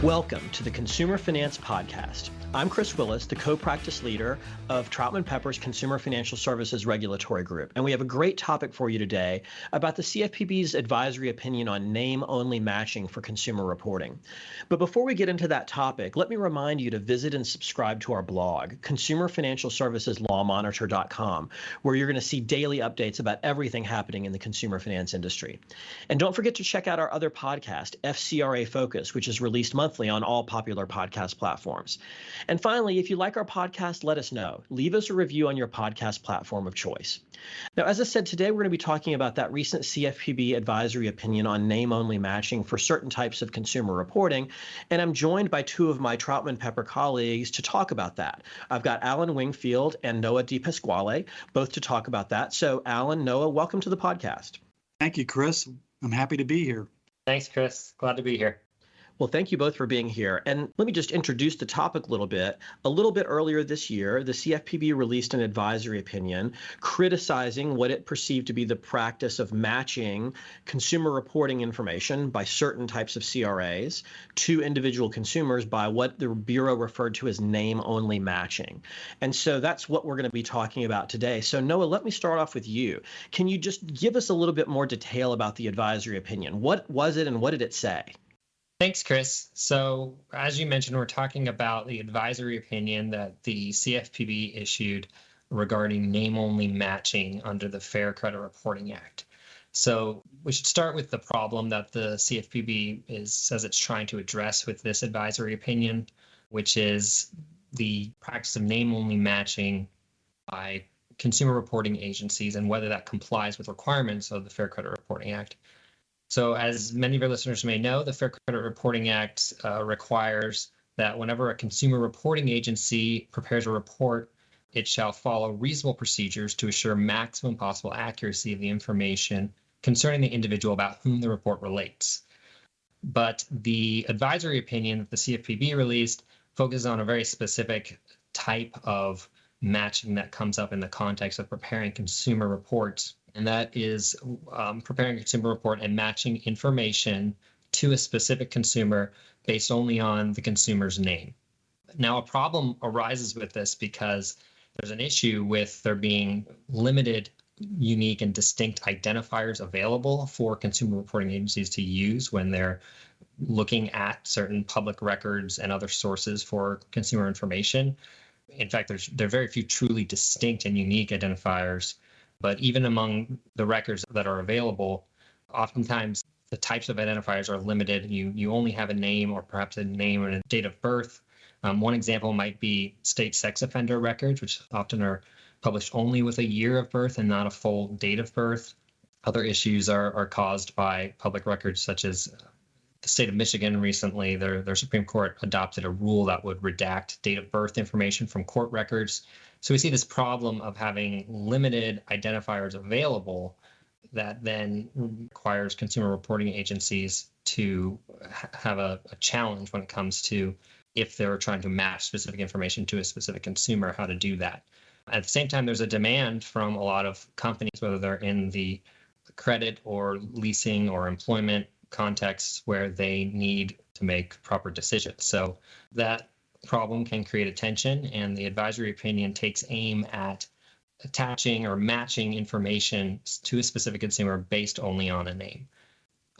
Welcome to the Consumer Finance Podcast. I'm Chris Willis, the co-practice leader of Troutman Pepper's Consumer Financial Services Regulatory Group. And we have a great topic for you today about the CFPB's advisory opinion on name-only matching for consumer reporting. But before we get into that topic, let me remind you to visit and subscribe to our blog, consumerfinancialserviceslawmonitor.com, where you're going to see daily updates about everything happening in the consumer finance industry. And don't forget to check out our other podcast, FCRA Focus, which is released monthly on all popular podcast platforms. And finally, if you like our podcast, let us know. Leave us a review on your podcast platform of choice. Now, as I said, today we're going to be talking about that recent CFPB advisory opinion on name-only matching for certain types of consumer reporting. And I'm joined by two of my Troutman Pepper colleagues to talk about that. I've got Alan Wingfield and Noah DiPasquale, both to talk about that. So Alan, Noah, welcome to the podcast. Thank you, Chris. I'm happy to be here. Thanks, Chris. Glad to be here. Well, thank you both for being here. And let me just introduce the topic a little bit. A little bit earlier this year, the CFPB released an advisory opinion criticizing what it perceived to be the practice of matching consumer reporting information by certain types of CRAs to individual consumers by what the Bureau referred to as name-only matching. And so that's what we're going to be talking about today. So Noah, let me start off with you. Can you just give us a little bit more detail about the advisory opinion? What was it and what did it say? Thanks, Chris. So as you mentioned, we're talking about the advisory opinion that the CFPB issued regarding name-only matching under the Fair Credit Reporting Act. So we should start with the problem that the CFPB says it's trying to address with this advisory opinion, which is the practice of name-only matching by consumer reporting agencies and whether that complies with requirements of the Fair Credit Reporting Act. So as many of your listeners may know, the Fair Credit Reporting Act requires that whenever a consumer reporting agency prepares a report, it shall follow reasonable procedures to assure maximum possible accuracy of the information concerning the individual about whom the report relates. But the advisory opinion that the CFPB released focuses on a very specific type of matching that comes up in the context of preparing consumer reports. And that is preparing a consumer report and matching information to a specific consumer based only on the consumer's name. Now, a problem arises with this because there's an issue with there being limited, unique, and distinct identifiers available for consumer reporting agencies to use when they're looking at certain public records and other sources for consumer information. In fact, there are very few truly distinct and unique identifiers. But even among the records that are available, oftentimes the types of identifiers are limited. You only have a name or perhaps a name and a date of birth. One example might be state sex offender records, which often are published only with a year of birth and not a full date of birth. Other issues are caused by public records, such as the state of Michigan recently, their Supreme Court adopted a rule that would redact date of birth information from court records. So we see this problem of having limited identifiers available that then requires consumer reporting agencies to have a challenge when it comes to if they're trying to match specific information to a specific consumer, how to do that. At the same time, there's a demand from a lot of companies, whether they're in the credit or leasing or employment contexts where they need to make proper decisions. So that problem can create a tension, and the advisory opinion takes aim at attaching or matching information to a specific consumer based only on a name.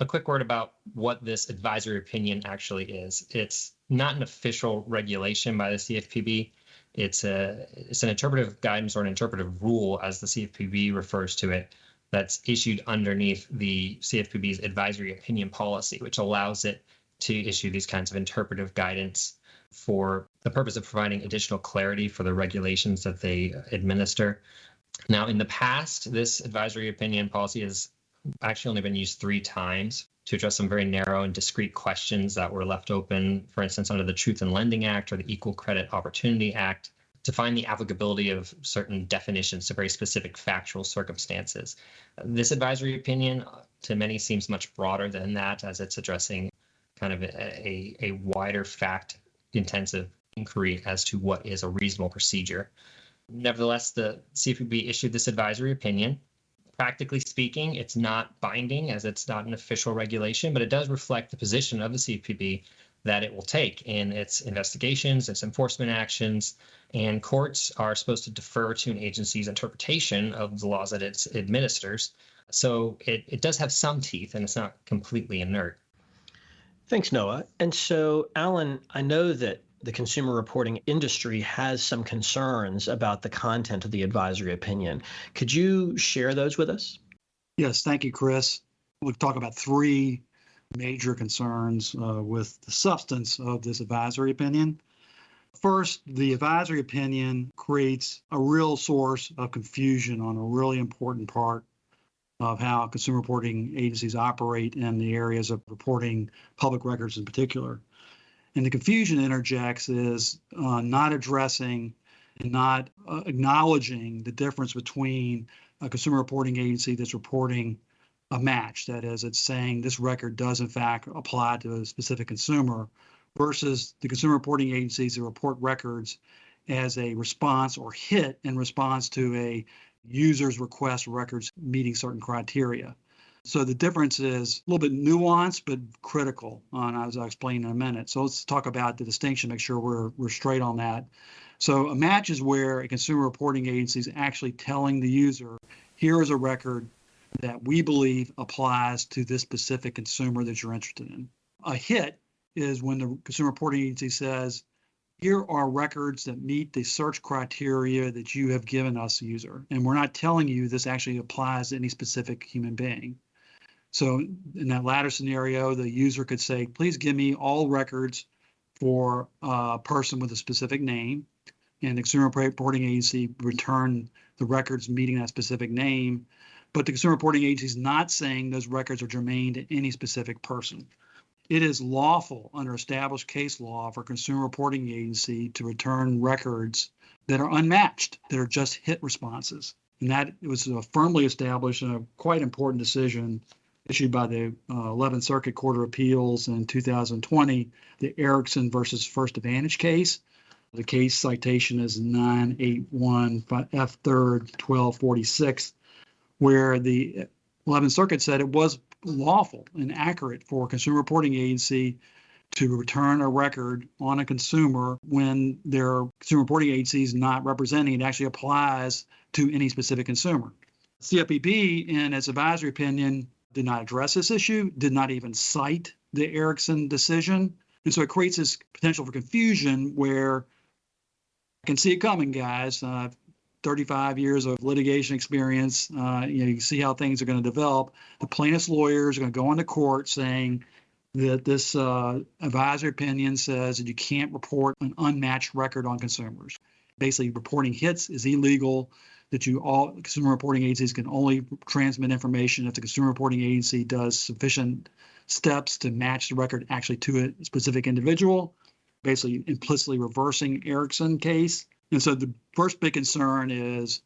A quick word about what this advisory opinion actually is. It's not an official regulation by the CFPB. It's an interpretive guidance or an interpretive rule, as the CFPB refers to it, that's issued underneath the CFPB's advisory opinion policy, which allows it to issue these kinds of interpretive guidance for the purpose of providing additional clarity for the regulations that they administer. Now, in the past, this advisory opinion policy has actually only been used 3 times to address some very narrow and discrete questions that were left open, for instance, under the Truth in Lending Act or the Equal Credit Opportunity Act, to find the applicability of certain definitions to very specific factual circumstances. This advisory opinion to many seems much broader than that, as it's addressing kind of a wider fact-intensive inquiry as to what is a reasonable procedure. Nevertheless, the CFPB issued this advisory opinion Practically speaking, it's not binding as it's not an official regulation, but it does reflect the position of the CFPB that it will take in its investigations, its enforcement actions, and courts are supposed to defer to an agency's interpretation of the laws that it administers. So it does have some teeth, and it's not completely inert. Thanks, Noah. And so, Alan, I know that the consumer reporting industry has some concerns about the content of the advisory opinion. Could you share those with us? Yes, thank you, Chris. We'll talk about three major concerns with the substance of this advisory opinion. First, the advisory opinion creates a real source of confusion on a really important part of how consumer reporting agencies operate in the areas of reporting public records in particular. And the confusion interjects is not addressing and not acknowledging the difference between a consumer reporting agency that's reporting a match, that is, it's saying this record does in fact apply to a specific consumer, versus the consumer reporting agencies that report records as a response or hit in response to a user's request for records meeting certain criteria. So the difference is a little bit nuanced, but critical, as I'll explain in a minute. So let's talk about the distinction, make sure we're straight on that. So a match is where a consumer reporting agency is actually telling the user, here is a record that we believe applies to this specific consumer that you're interested in. A hit is when the consumer reporting agency says, here are records that meet the search criteria that you have given us, user. And we're not telling you this actually applies to any specific human being. So in that latter scenario, the user could say, please give me all records for a person with a specific name. And the consumer reporting agency return the records meeting that specific name. But the consumer reporting agency is not saying those records are germane to any specific person. It is lawful under established case law for a consumer reporting agency to return records that are unmatched, that are just hit responses. And that was firmly established in a quite important decision issued by the 11th Circuit Court of Appeals in 2020, the Erickson versus First Advantage case. The case citation is 981 F. 3rd 1246, where the 11th Circuit said it was lawful and accurate for a consumer reporting agency to return a record on a consumer when their consumer reporting agency is not representing it actually applies to any specific consumer. CFPB, in its advisory opinion, did not address this issue, did not even cite the Erickson decision. And so it creates this potential for confusion where I can see it coming, guys. 35 years of litigation experience, you see how things are going to develop. The plaintiff's lawyers are going to go into court saying that this advisory opinion says that you can't report an unmatched record on consumers. Basically, reporting hits is illegal, that all consumer reporting agencies can only transmit information if the consumer reporting agency does sufficient steps to match the record actually to a specific individual, basically implicitly reversing Erickson case. And so the first big concern is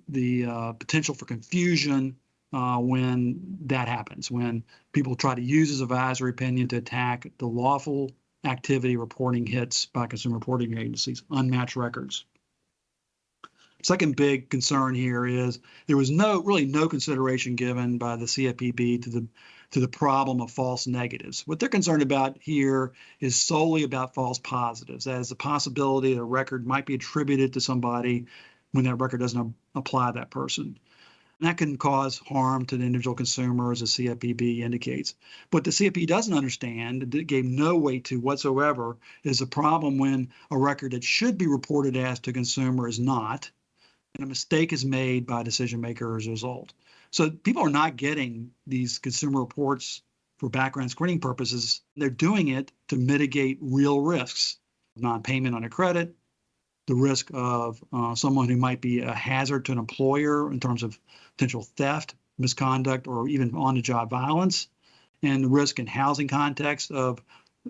the potential for confusion when that happens, when people try to use this advisory opinion to attack the lawful activity reporting hits by consumer reporting agencies, unmatched records. Second big concern here is there was really no consideration given by the CFPB to the problem of false negatives. What they're concerned about here is solely about false positives. That is the possibility that a record might be attributed to somebody when that record doesn't apply to that person. And that can cause harm to the individual consumer, as the CFPB indicates. But the CFPB doesn't understand, it gave no weight to whatsoever, is a problem when a record that should be reported as to consumer is not, and a mistake is made by a decision maker as a result. So people are not getting these consumer reports for background screening purposes. They're doing it to mitigate real risks, non-payment on a credit, the risk of someone who might be a hazard to an employer in terms of potential theft, misconduct, or even on-the-job violence, and the risk in housing context of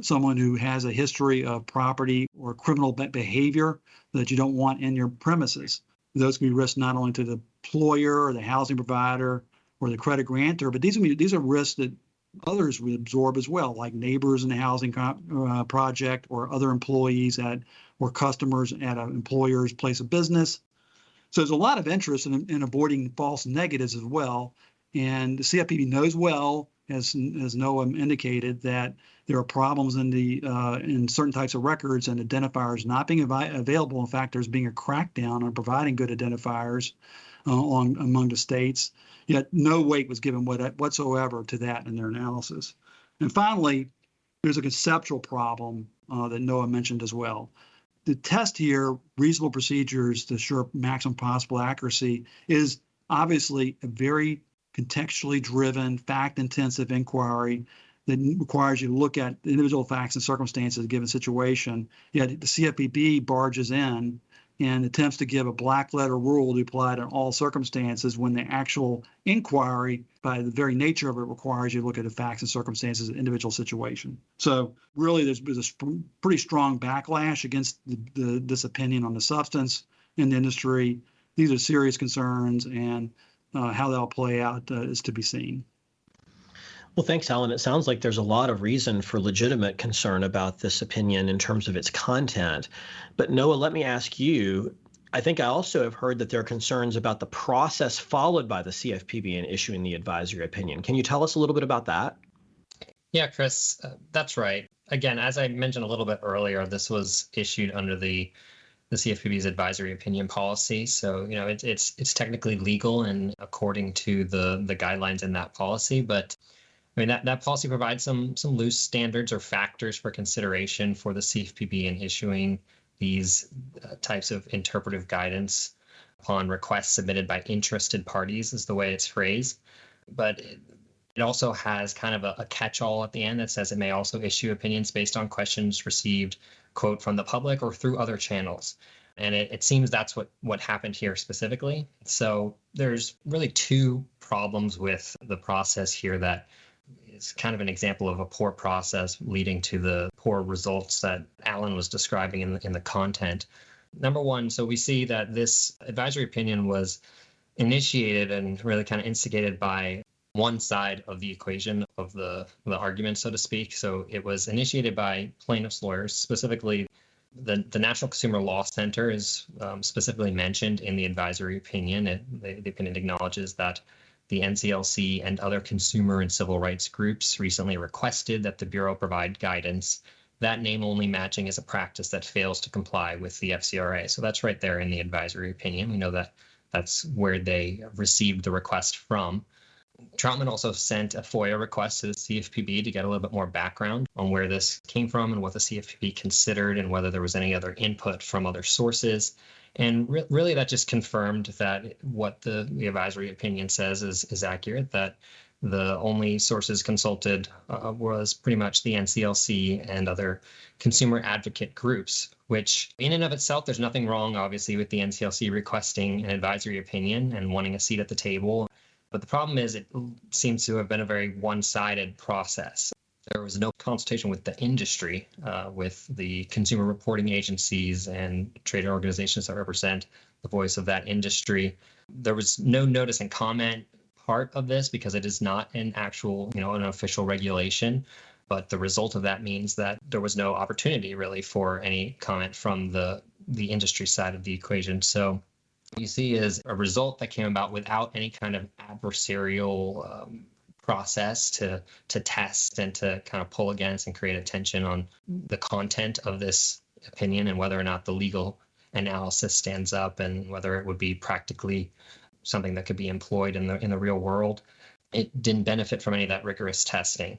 someone who has a history of property or criminal behavior that you don't want in your premises. Those can be risks not only to the employer or the housing provider or the credit grantor, but these are risks that others would absorb as well, like neighbors in the housing project or other employees or customers at an employer's place of business. So there's a lot of interest in avoiding false negatives as well. And the CFPB knows well, as Noah indicated, that there are problems in certain types of records and identifiers not being available. In fact, there's being a crackdown on providing good identifiers among the states. Yet no weight was given whatsoever to that in their analysis. And finally, there's a conceptual problem that Noah mentioned as well. The test here, reasonable procedures to assure maximum possible accuracy, is obviously a very contextually driven, fact-intensive inquiry that requires you to look at individual facts and circumstances of a given situation. Yet the CFPB barges in and attempts to give a black letter rule to apply to all circumstances when the actual inquiry, by the very nature of it, requires you to look at the facts and circumstances of the individual situation. So really, there's a pretty strong backlash against this opinion on the substance in the industry. These are serious concerns, and how they'll play out is to be seen. Well, thanks, Alan. It sounds like there's a lot of reason for legitimate concern about this opinion in terms of its content. But Noah, let me ask you, I think I also have heard that there are concerns about the process followed by the CFPB in issuing the advisory opinion. Can you tell us a little bit about that? Yeah, Chris, that's right. Again, as I mentioned a little bit earlier, this was issued under the CFPB's advisory opinion policy. So, it's technically legal and according to the guidelines in that policy, but that policy provides some loose standards or factors for consideration for the CFPB in issuing these types of interpretive guidance upon requests submitted by interested parties, is the way it's phrased. But it also has kind of a catch-all at the end that says it may also issue opinions based on questions received, quote, from the public or through other channels. And it seems that's what happened here specifically. So there's really two problems with the process here that is kind of an example of a poor process leading to the poor results that Alan was describing in the content. Number one, so we see that this advisory opinion was initiated and really kind of instigated by one side of the equation of the argument, so to speak. So it was initiated by plaintiffs' lawyers, specifically the National Consumer Law Center is specifically mentioned in the advisory opinion. The opinion acknowledges that the NCLC and other consumer and civil rights groups recently requested that the Bureau provide guidance that name-only matching is a practice that fails to comply with the FCRA. So that's right there in the advisory opinion. We know that that's where they received the request from. Troutman also sent a FOIA request to the CFPB to get a little bit more background on where this came from and what the CFPB considered and whether there was any other input from other sources. And really that just confirmed that what the advisory opinion says is accurate, that the only sources consulted was pretty much the NCLC and other consumer advocate groups, which in and of itself, there's nothing wrong, obviously, with the NCLC requesting an advisory opinion and wanting a seat at the table. But the problem is it seems to have been a very one-sided process. There was no consultation with the industry, with the consumer reporting agencies and trade organizations that represent the voice of that industry. There was no notice and comment part of this because it is not an actual, an official regulation. But the result of that means that there was no opportunity really for any comment from the industry side of the equation. So what you see is a result that came about without any kind of adversarial process to test and to kind of pull against and create attention on the content of this opinion and whether or not the legal analysis stands up and whether it would be practically something that could be employed in the real world. It didn't benefit from any of that rigorous testing.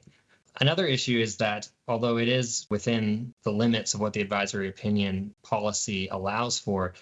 Another issue is that although it is within the limits of what the advisory opinion policy allows for,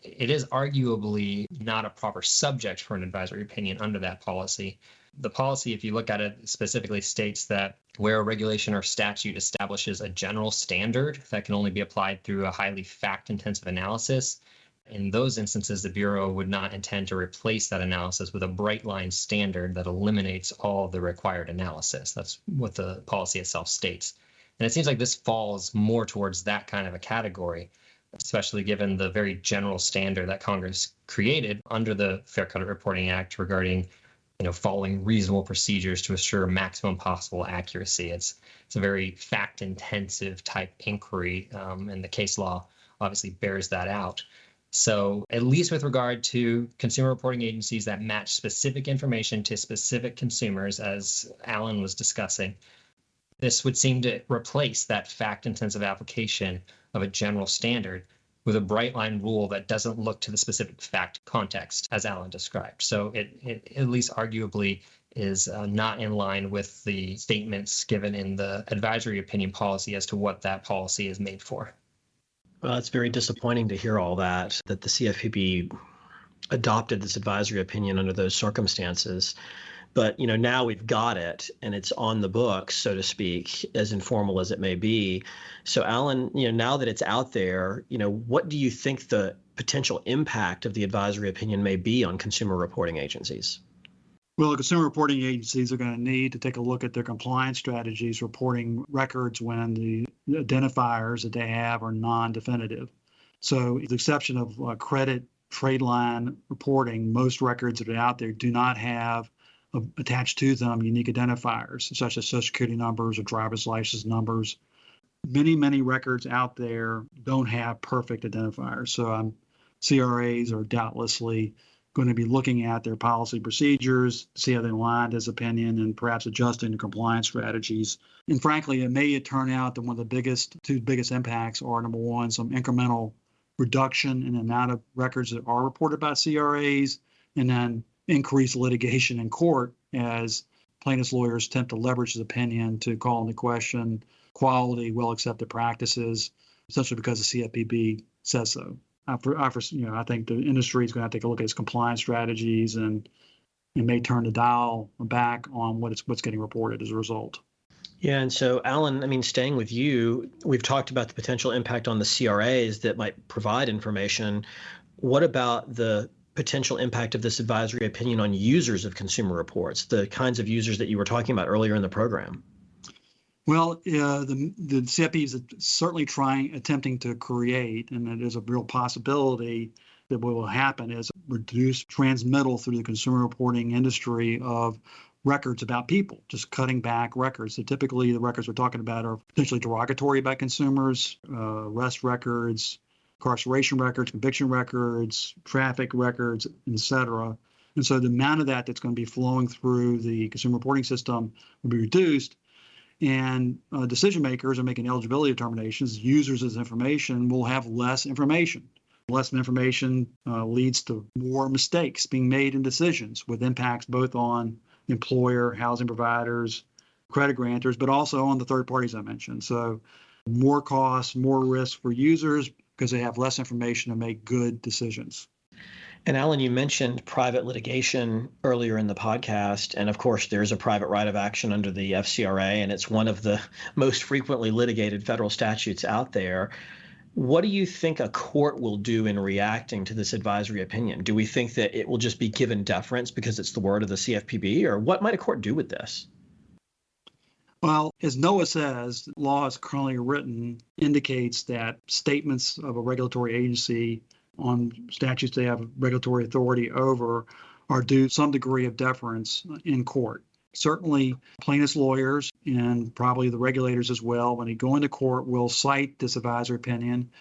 it is arguably not a proper subject for an advisory opinion under that policy. The policy, if you look at it, specifically states that where a regulation or statute establishes a general standard that can only be applied through a highly fact-intensive analysis, in those instances, the Bureau would not intend to replace that analysis with a bright line standard that eliminates all of the required analysis. That's what the policy itself states. And it seems like this falls more towards that kind of a category, especially given the very general standard that Congress created under the Fair Credit Reporting Act regarding following reasonable procedures to assure maximum possible accuracy. It's a very fact-intensive type inquiry, and the case law obviously bears that out. So at least with regard to consumer reporting agencies that match specific information to specific consumers, as Alan was discussing, this would seem to replace that fact-intensive application of a general standard with a bright line rule that doesn't look to the specific fact context, as Alan described. So it at least arguably is not in line with the statements given in the advisory opinion policy as to what that policy is made for. Well, it's very disappointing to hear all that the CFPB adopted this advisory opinion under those circumstances. But, now we've got it and it's on the books, so to speak, as informal as it may be. So, Alan, now that it's out there, what do you think the potential impact of the advisory opinion may be on consumer reporting agencies? Well, the consumer reporting agencies are going to need to take a look at their compliance strategies, reporting records when the identifiers that they have are non-definitive. So, with the exception of credit trade line reporting, most records that are out there do not have attached to them unique identifiers, such as social security numbers or driver's license numbers. Many records out there don't have perfect identifiers. So CRAs are doubtlessly going to be looking at their policy procedures, see how they align as opinion, and perhaps adjusting the compliance strategies. And frankly, it may turn out that one of the two biggest impacts are, number one, some incremental reduction in the amount of records that are reported by CRAs, and then increased litigation in court as plaintiffs' lawyers attempt to leverage his opinion to call into question quality, well-accepted practices, essentially because the CFPB says so. I think the industry is going to have to take a look at its compliance strategies, and it may turn the dial back on what's getting reported as a result. Yeah, and so, Alan, staying with you, we've talked about the potential impact on the CRAs that might provide information. What about the potential impact of this advisory opinion on users of consumer reports, the kinds of users that you were talking about earlier in the program? Well, the CFPB is certainly attempting to create, and it is a real possibility that what will happen is reduce transmittal through the consumer reporting industry of records about people, just cutting back records. So typically the records we're talking about are potentially derogatory about consumers, arrest records, incarceration records, conviction records, traffic records, et cetera. And so the amount of that's going to be flowing through the consumer reporting system will be reduced. And decision makers are making eligibility determinations. Users of this information will have less information. Less information leads to more mistakes being made in decisions, with impacts both on employer, housing providers, credit grantors, but also on the third parties I mentioned. So more costs, more risk for users because they have less information to make good decisions. And Alan, you mentioned private litigation earlier in the podcast. And of course, there's a private right of action under the FCRA, and it's one of the most frequently litigated federal statutes out there. What do you think a court will do in reacting to this advisory opinion? Do we think that it will just be given deference because it's the word of the CFPB, or what might a court do with this? Well, as Noah says, law as currently written indicates that statements of a regulatory agency on statutes they have regulatory authority over are due some degree of deference in court. Certainly, plaintiffs' lawyers and probably the regulators as well, when they go into court, will cite this advisory opinion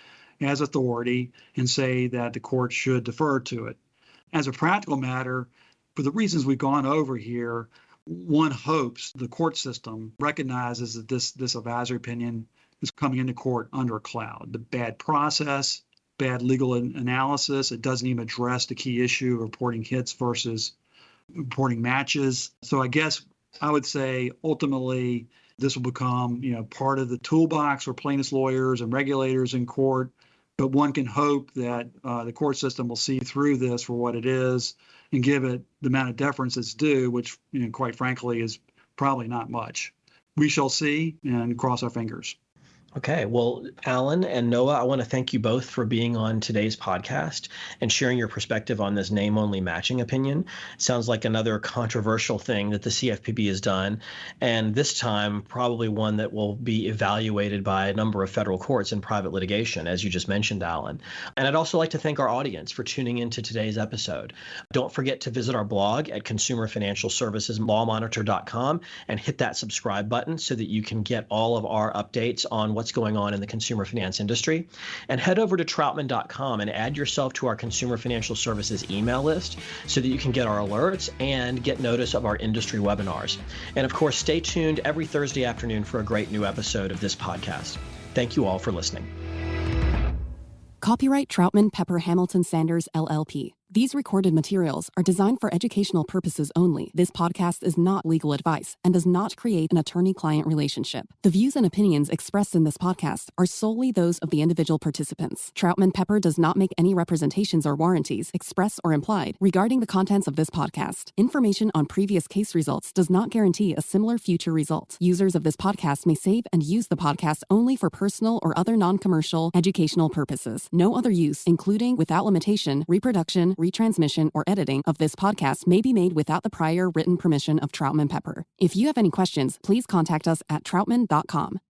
as authority and say that the court should defer to it. As a practical matter, for the reasons we've gone over here, one hopes the court system recognizes that this advisory opinion is coming into court under a cloud. The bad process, bad legal analysis, it doesn't even address the key issue of reporting hits versus reporting matches. So I guess I would say ultimately this will become, part of the toolbox for plaintiffs' lawyers and regulators in court. But one can hope that the court system will see through this for what it is and give it the amount of deference it's due, which, quite frankly, is probably not much. We shall see and cross our fingers. Okay. Well, Alan and Noah, I want to thank you both for being on today's podcast and sharing your perspective on this name-only matching opinion. Sounds like another controversial thing that the CFPB has done, and this time probably one that will be evaluated by a number of federal courts in private litigation, as you just mentioned, Alan. And I'd also like to thank our audience for tuning into today's episode. Don't forget to visit our blog at consumerfinancialserviceslawmonitor.com and hit that subscribe button so that you can get all of our updates on what's what's going on in the consumer finance industry. And head over to troutman.com and add yourself to our Consumer Financial Services email list so that you can get our alerts and get notice of our industry webinars. And of course, stay tuned every Thursday afternoon for a great new episode of this podcast. Thank you all for listening. Copyright Troutman Pepper Hamilton Sanders, LLP. These recorded materials are designed for educational purposes only. This podcast is not legal advice and does not create an attorney-client relationship. The views and opinions expressed in this podcast are solely those of the individual participants. Troutman Pepper does not make any representations or warranties, express or implied, regarding the contents of this podcast. Information on previous case results does not guarantee a similar future result. Users of this podcast may save and use the podcast only for personal or other non-commercial educational purposes. No other use, including, without limitation, reproduction, retransmission, or editing of this podcast may be made without the prior written permission of Troutman Pepper. If you have any questions, please contact us at troutman.com.